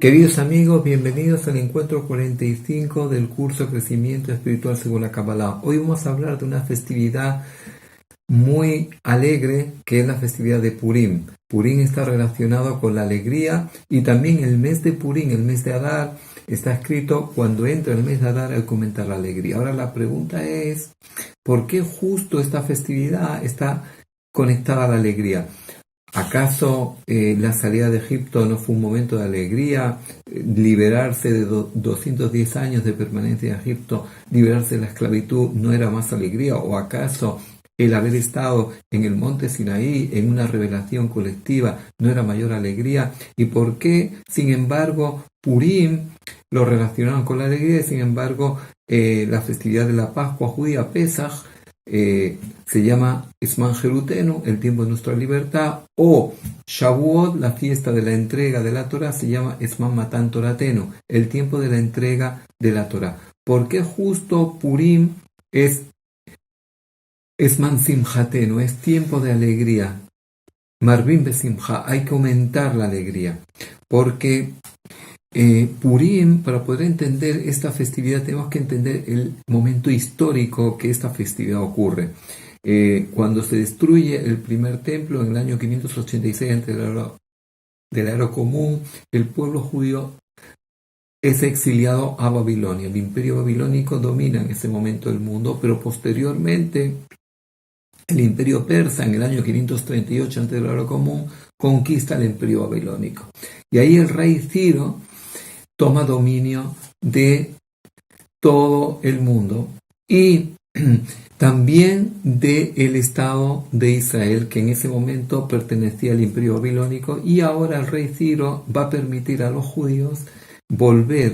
Queridos amigos, bienvenidos al encuentro 45 del curso Crecimiento Espiritual según la Kabbalah. Hoy vamos a hablar de una festividad muy alegre que es la festividad de Purim. Purim está relacionado con la alegría y también el mes de Purim, el mes de Adar, está escrito cuando entra el mes de Adar hay que aumentar la alegría. Ahora la pregunta es, ¿por qué justo esta festividad está conectada a la alegría? ¿Acaso la salida de Egipto no fue un momento de alegría? ¿Liberarse de 210 años de permanencia en Egipto, liberarse de la esclavitud, no era más alegría? ¿O acaso el haber estado en el monte Sinaí, en una revelación colectiva, no era mayor alegría? ¿Y por qué, sin embargo, Purim lo relacionaron con la alegría y, sin embargo, la festividad de la Pascua judía, Pesaj, se llama Esman Jerutenu, el tiempo de nuestra libertad, o Shavuot, la fiesta de la entrega de la Torah, se llama Esman Matan Toratenu, el tiempo de la entrega de la Torah? ¿Por qué justo Purim es Esman Simchatenu, es tiempo de alegría? Marvin Besimcha, hay que aumentar la alegría, porque Purim, para poder entender esta festividad, tenemos que entender el momento histórico que esta festividad ocurre. Cuando se destruye el primer templo en el año 586 antes de la era común, el pueblo judío es exiliado a Babilonia. El imperio babilónico domina en ese momento el mundo, pero posteriormente el imperio persa en el año 538 antes de la era común conquista el imperio babilónico. Y ahí el rey Ciro toma dominio de todo el mundo y también del Estado de Israel, que en ese momento pertenecía al imperio babilónico, y ahora el rey Ciro va a permitir a los judíos volver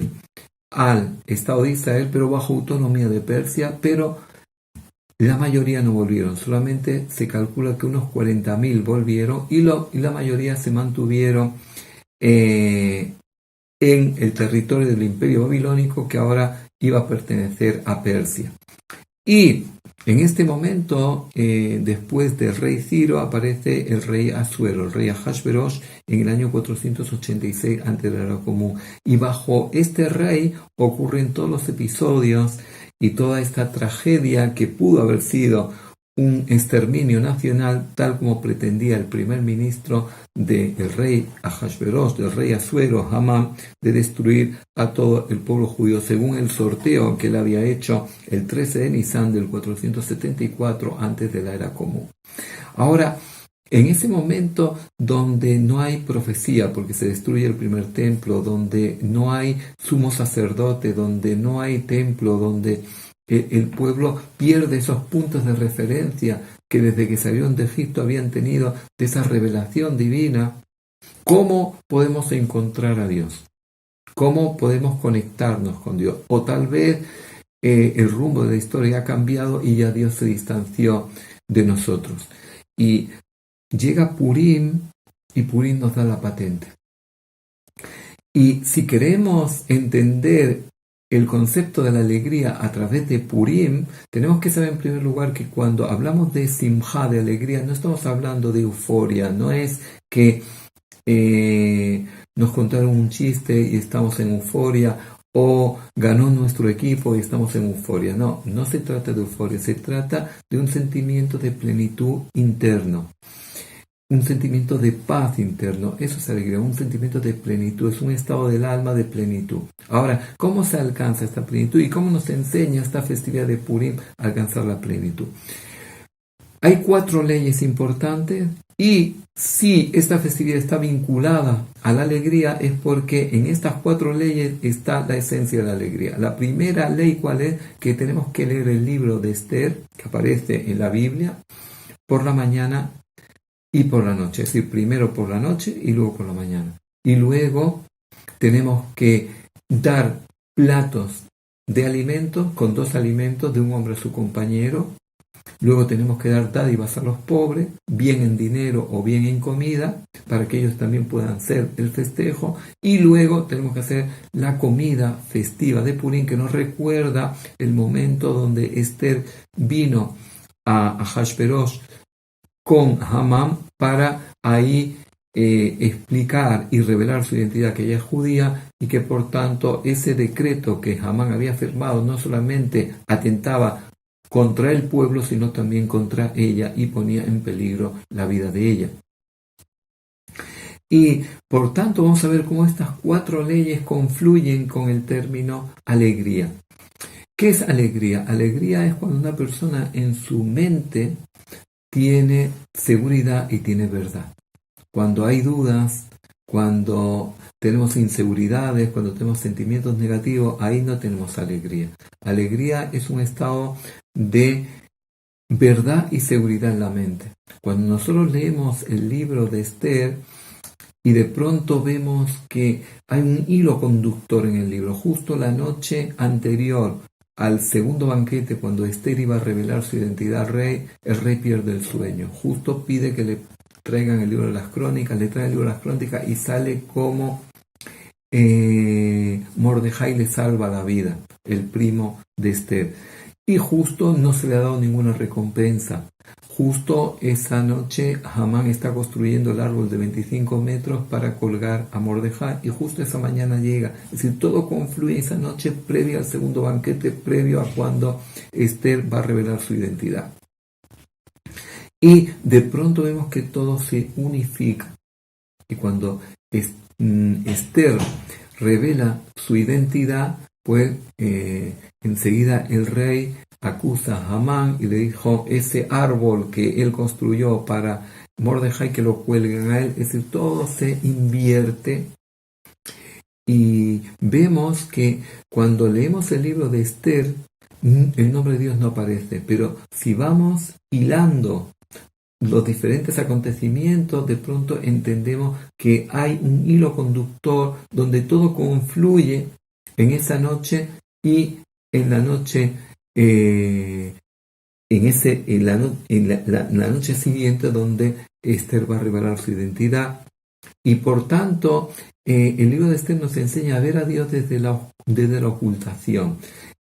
al Estado de Israel, pero bajo autonomía de Persia, pero la mayoría no volvieron, solamente se calcula que unos 40.000 volvieron y la mayoría se mantuvieron en el territorio del imperio babilónico, que ahora iba a pertenecer a Persia. Y en este momento, después del rey Ciro, aparece el rey Asuero, el rey Ahasverosh, en el año 486 antes de la era común. Y bajo este rey ocurren todos los episodios y toda esta tragedia que pudo haber sido un exterminio nacional, tal como pretendía el primer ministro del rey Ahasverosh, del rey Asuero, Hamán, de destruir a todo el pueblo judío, según el sorteo que él había hecho el 13 de Nisan del 474 antes de la era común. Ahora, en ese momento donde no hay profecía, porque se destruye el primer templo, donde no hay sumo sacerdote, donde no hay templo, donde el pueblo pierde esos puntos de referencia que desde que salieron de Egipto habían tenido de esa revelación divina, ¿cómo podemos encontrar a Dios? ¿Cómo podemos conectarnos con Dios? O tal vez el rumbo de la historia ha cambiado y ya Dios se distanció de nosotros. Y llega Purim y Purim nos da la patente. Y si queremos entender el concepto de la alegría a través de Purim, tenemos que saber en primer lugar que cuando hablamos de simja, de alegría, no estamos hablando de euforia, no es que nos contaron un chiste y estamos en euforia, o ganó nuestro equipo y estamos en euforia. No, no se trata de euforia, se trata de un sentimiento de plenitud interno. Un sentimiento de paz interno, eso es alegría, un sentimiento de plenitud, es un estado del alma de plenitud. Ahora, ¿cómo se alcanza esta plenitud y cómo nos enseña esta festividad de Purim a alcanzar la plenitud? Hay 4 leyes importantes y si esta festividad está vinculada a la alegría es porque en estas 4 leyes está la esencia de la alegría. La primera ley, ¿cuál es? Que tenemos que leer el libro de Esther, que aparece en la Biblia, por la mañana y por la noche, es decir, primero por la noche y luego por la mañana. Y luego tenemos que dar platos de alimentos, con 2 alimentos de un hombre a su compañero. Luego tenemos que dar dádivas a los pobres, bien en dinero o bien en comida, para que ellos también puedan hacer el festejo. Y luego tenemos que hacer la comida festiva de Purim, que nos recuerda el momento donde Esther vino a Ahasverosh con Hamán para ahí explicar y revelar su identidad, que ella es judía, y que por tanto ese decreto que Hamán había firmado no solamente atentaba contra el pueblo, sino también contra ella y ponía en peligro la vida de ella. Y por tanto vamos a ver cómo estas 4 leyes confluyen con el término alegría. ¿Qué es alegría? Alegría es cuando una persona en su mente tiene seguridad y tiene verdad. Cuando hay dudas, cuando tenemos inseguridades, cuando tenemos sentimientos negativos, ahí no tenemos alegría. Alegría es un estado de verdad y seguridad en la mente. Cuando nosotros leemos el libro de Esther y de pronto vemos que hay un hilo conductor en el libro, justo la noche anterior al segundo banquete, cuando Esther iba a revelar su identidad al rey, el rey pierde el sueño. Justo pide que le traigan el libro de las crónicas, le traen el libro de las crónicas y sale como Mordejai le salva la vida, el primo de Esther. Y justo no se le ha dado ninguna recompensa. Justo esa noche Hamán está construyendo el árbol de 25 metros para colgar a Mordejai y justo esa mañana llega. Es decir, todo confluye esa noche previa al segundo banquete, previo a cuando Esther va a revelar su identidad. Y de pronto vemos que todo se unifica. Y cuando Esther revela su identidad, pues enseguida el rey acusa a Hamán y le dijo, ese árbol que él construyó para Mordejai, que lo cuelguen a él. Es decir, todo se invierte. Y vemos que cuando leemos el libro de Esther, el nombre de Dios no aparece, pero si vamos hilando los diferentes acontecimientos, de pronto entendemos que hay un hilo conductor donde todo confluye en esa noche y en la noche la noche siguiente, donde Esther va a revelar su identidad. Y por tanto el libro de Esther nos enseña a ver a Dios desde la ocultación.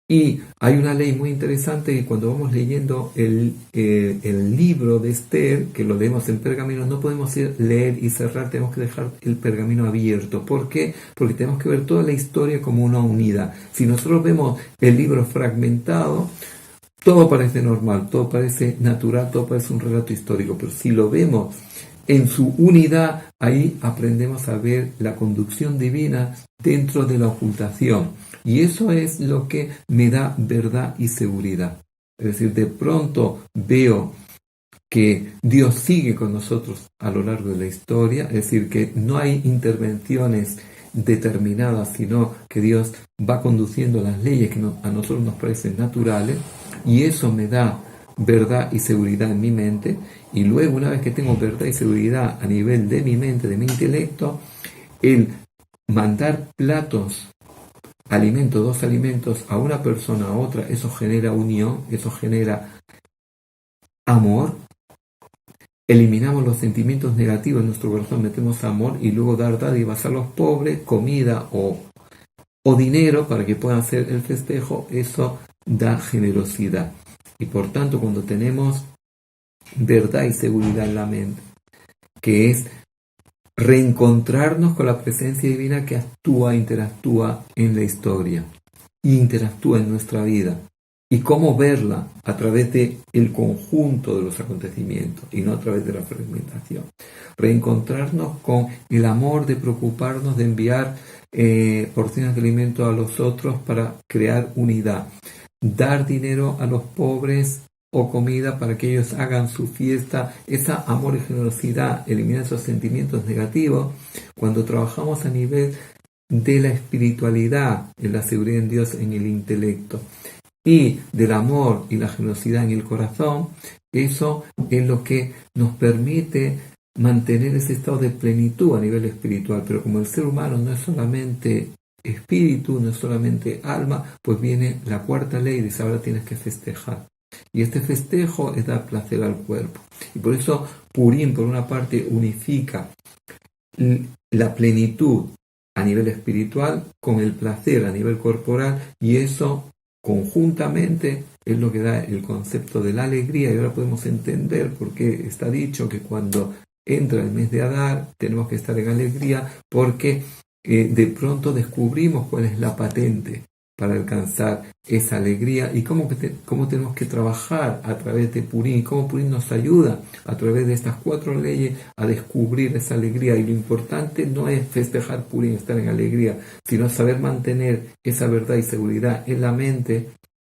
Y hay una ley muy interesante que cuando vamos leyendo el libro de Esther, que lo leemos en pergamino, no podemos leer y cerrar, tenemos que dejar el pergamino abierto. ¿Por qué? Porque tenemos que ver toda la historia como una unidad. Si nosotros vemos el libro fragmentado, todo parece normal, todo parece natural, todo parece un relato histórico, pero si lo vemos en su unidad, ahí aprendemos a ver la conducción divina dentro de la ocultación. Y eso es lo que me da verdad y seguridad. Es decir, de pronto veo que Dios sigue con nosotros a lo largo de la historia, es decir, que no hay intervenciones determinadas, sino que Dios va conduciendo las leyes que a nosotros nos parecen naturales, y eso me da verdad y seguridad en mi mente. Y luego, una vez que tengo verdad y seguridad a nivel de mi mente, de mi intelecto, el mandar platos, dos alimentos a una persona a otra, eso genera unión, eso genera amor. Eliminamos los sentimientos negativos en nuestro corazón, metemos amor, y luego dar dádivas a los pobres, comida o dinero para que puedan hacer el festejo, eso da generosidad. Y por tanto, cuando tenemos verdad y seguridad en la mente, que es reencontrarnos con la presencia divina que interactúa en la historia y interactúa en nuestra vida, y cómo verla a través de el conjunto de los acontecimientos y no a través de la fragmentación. Reencontrarnos con el amor de preocuparnos de enviar porciones de alimento a los otros para crear unidad, dar dinero a los pobres o comida para que ellos hagan su fiesta, esa amor y generosidad, eliminar esos sentimientos negativos. Cuando trabajamos a nivel de la espiritualidad, en la seguridad en Dios, en el intelecto, y del amor y la generosidad en el corazón, eso es lo que nos permite mantener ese estado de plenitud a nivel espiritual. Pero como el ser humano no es solamente espíritu, no es solamente alma, pues viene la cuarta ley, dice, ahora tienes que festejar. Y este festejo es dar placer al cuerpo. Y por eso Purim, por una parte, unifica la plenitud a nivel espiritual con el placer a nivel corporal, y eso conjuntamente es lo que da el concepto de la alegría. Y ahora podemos entender por qué está dicho que cuando entra el mes de Adar, tenemos que estar en alegría porque de pronto descubrimos cuál es la patente para alcanzar esa alegría y cómo tenemos que trabajar a través de Purim, cómo Purim nos ayuda a través de estas 4 leyes a descubrir esa alegría. Y lo importante no es festejar Purim, estar en alegría, sino saber mantener esa verdad y seguridad en la mente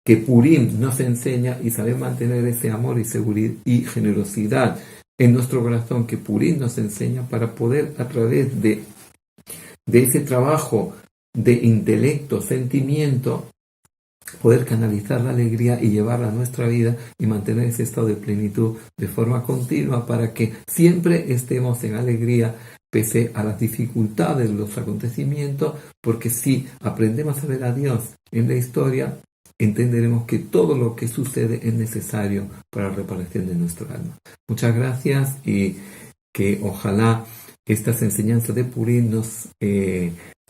que Purim nos enseña y saber mantener ese amor y seguridad y generosidad en nuestro corazón que Purim nos enseña para poder a través de ese trabajo de intelecto, sentimiento, poder canalizar la alegría y llevarla a nuestra vida y mantener ese estado de plenitud de forma continua para que siempre estemos en alegría pese a las dificultades de los acontecimientos, porque si aprendemos a ver a Dios en la historia, entenderemos que todo lo que sucede es necesario para la reparación de nuestro alma. Muchas gracias y que ojalá estas enseñanzas de Purim nos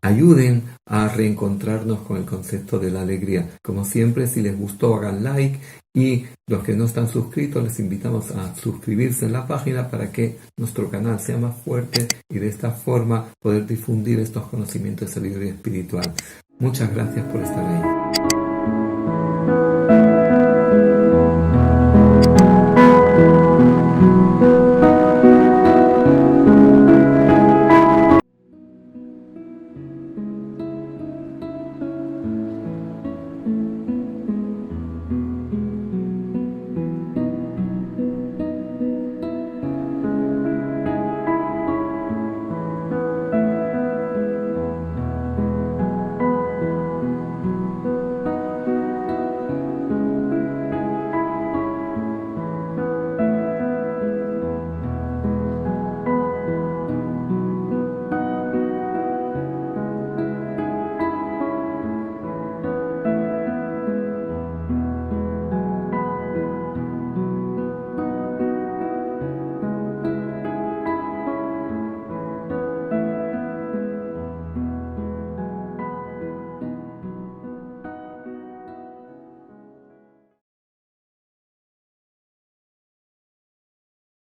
ayuden a reencontrarnos con el concepto de la alegría. Como siempre, si les gustó, hagan like y los que no están suscritos, les invitamos a suscribirse en la página para que nuestro canal sea más fuerte y de esta forma poder difundir estos conocimientos de sabiduría espiritual. Muchas gracias por estar ahí.